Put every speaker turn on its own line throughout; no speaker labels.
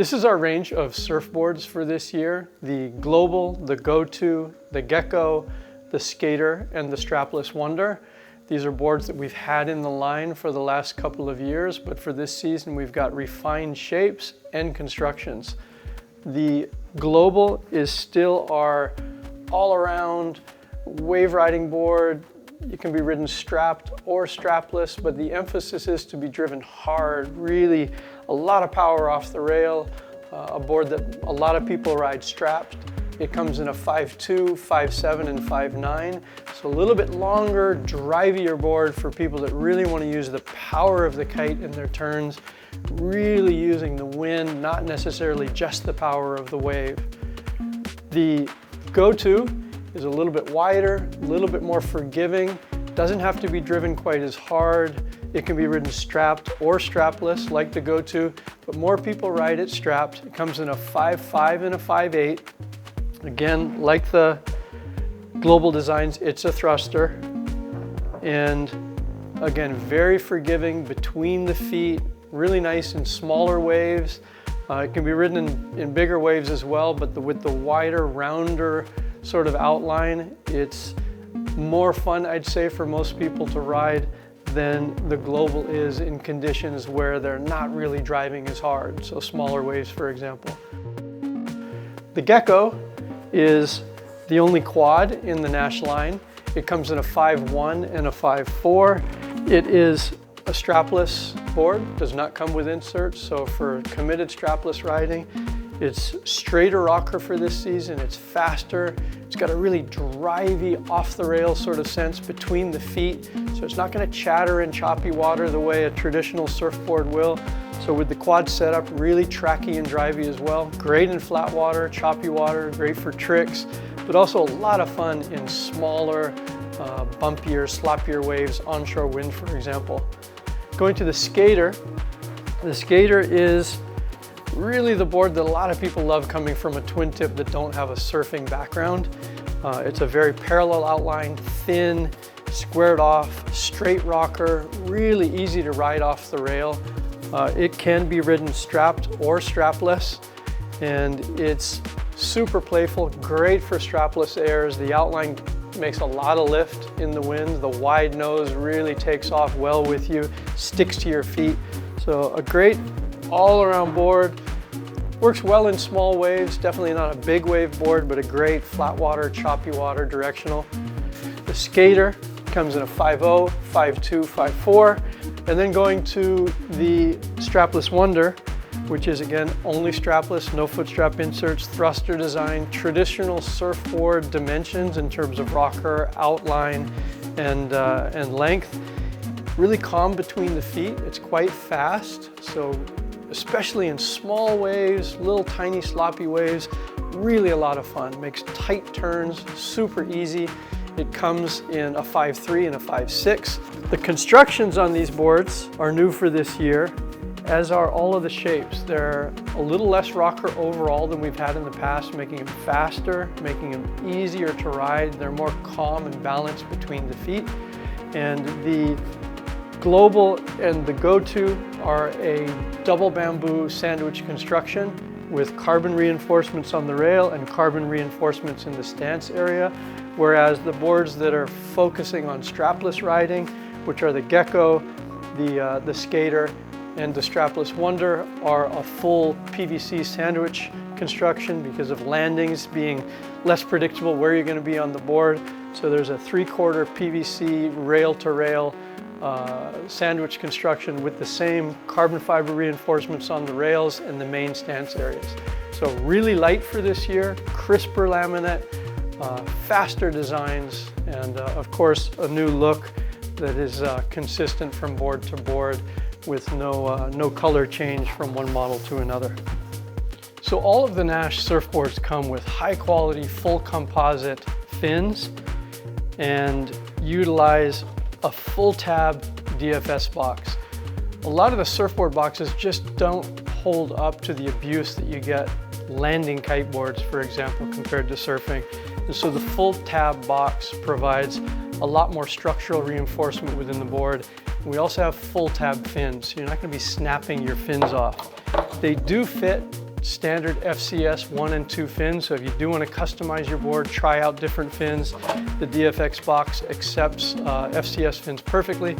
This is our range of surfboards for this year. The Global, the Go-To, the Gecko, the Skater, and the Strapless Wonder. These are boards that we've had in the line for the last couple of years, but for this season we've got refined shapes and constructions. The Global is still our all-around wave riding board. It can be ridden strapped or strapless, but the emphasis is to be driven hard, really a lot of power off the rail, a board that a lot of people ride strapped. It comes in a 5.2, 5.7, and 5.9, so a little bit longer, drivier board for people that really want to use the power of the kite in their turns, really using the wind, not necessarily just the power of the wave. The Go-To is a little bit wider, a little bit more forgiving, doesn't have to be driven quite as hard. It can be ridden strapped or strapless like the Go-To, but more people ride it strapped. It comes in a 5.5 and a 5.8. Again, like the Global designs, it's a thruster. And again, very forgiving between the feet, really nice in smaller waves. It can be ridden in bigger waves as well, but with the wider, rounder sort of outline, it's more fun, I'd say, for most people to ride than the Global is in conditions where they're not really driving as hard, so smaller waves, for example. The Gecko is the only quad in the Naish line. It comes in a 5.1 and a 5.4. It is a strapless board, does not come with inserts, so for committed strapless riding, it's straighter rocker for this season, it's faster, it's got a really drivey, off the rail sort of sense between the feet, so it's not going to chatter in choppy water the way a traditional surfboard will. So with the quad setup, really tracky and drivey as well. Great in flat water, choppy water, great for tricks, but also a lot of fun in smaller, bumpier, sloppier waves, onshore wind, for example. Going to the Skater is really the board that a lot of people love coming from a twin tip that don't have a surfing background. It's a very parallel outline, thin, squared off, straight rocker, really easy to ride off the rail. It can be ridden strapped or strapless, and it's super playful, great for strapless airs. The outline makes a lot of lift in the wind. The wide nose really takes off well with you, sticks to your feet. So a great all-around board. Works well in small waves, definitely not a big wave board, but a great flat water, choppy water, directional. The Skater comes in a 5.0, 5.2, 5.4, and then going to the Strapless Wonder, which is again only strapless, no foot strap inserts, thruster design, traditional surfboard dimensions in terms of rocker, outline, and length. Really calm between the feet. It's quite fast, so especially in small waves, little tiny sloppy waves, really a lot of fun. Makes tight turns, super easy. It comes in a 5.3 and a 5.6. The constructions on these boards are new for this year, as are all of the shapes. They're a little less rocker overall than we've had in the past, making them faster, making them easier to ride. They're more calm and balanced between the feet. And the Global and the Go-To are a double bamboo sandwich construction with carbon reinforcements on the rail and carbon reinforcements in the stance area, whereas the boards that are focusing on strapless riding, which are the Gecko, the Skater, and the Strapless Wonder, are a full PVC sandwich construction because of landings being less predictable where you're going to be on the board. So there's a 3/4 PVC rail-to-rail sandwich construction with the same carbon fiber reinforcements on the rails and the main stance areas. So really light for this year, crisper laminate, faster designs, and of course a new look that is consistent from board to board with no color change from one model to another. So all of the Naish surfboards come with high quality full composite fins and utilize a full tab DFS box. A lot of the surfboard boxes just don't hold up to the abuse that you get landing kiteboards, for example, compared to surfing. And so the full tab box provides a lot more structural reinforcement within the board. We also have full tab fins, so you're not going to be snapping your fins off. They do fit standard FCS 1 and 2 fins. So if you do want to customize your board, try out different fins, the DFX box accepts FCS fins perfectly,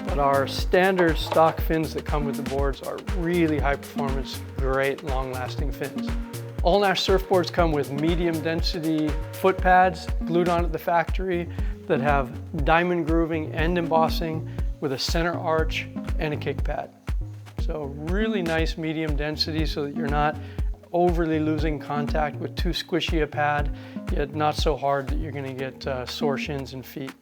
but our standard stock fins that come with the boards are really high performance, great long-lasting fins. All Naish surfboards come with medium density foot pads glued on at the factory that have diamond grooving and embossing with a center arch and a kick pad. So really nice medium density so that you're not overly losing contact with too squishy a pad, yet not so hard that you're going to get sore shins and feet.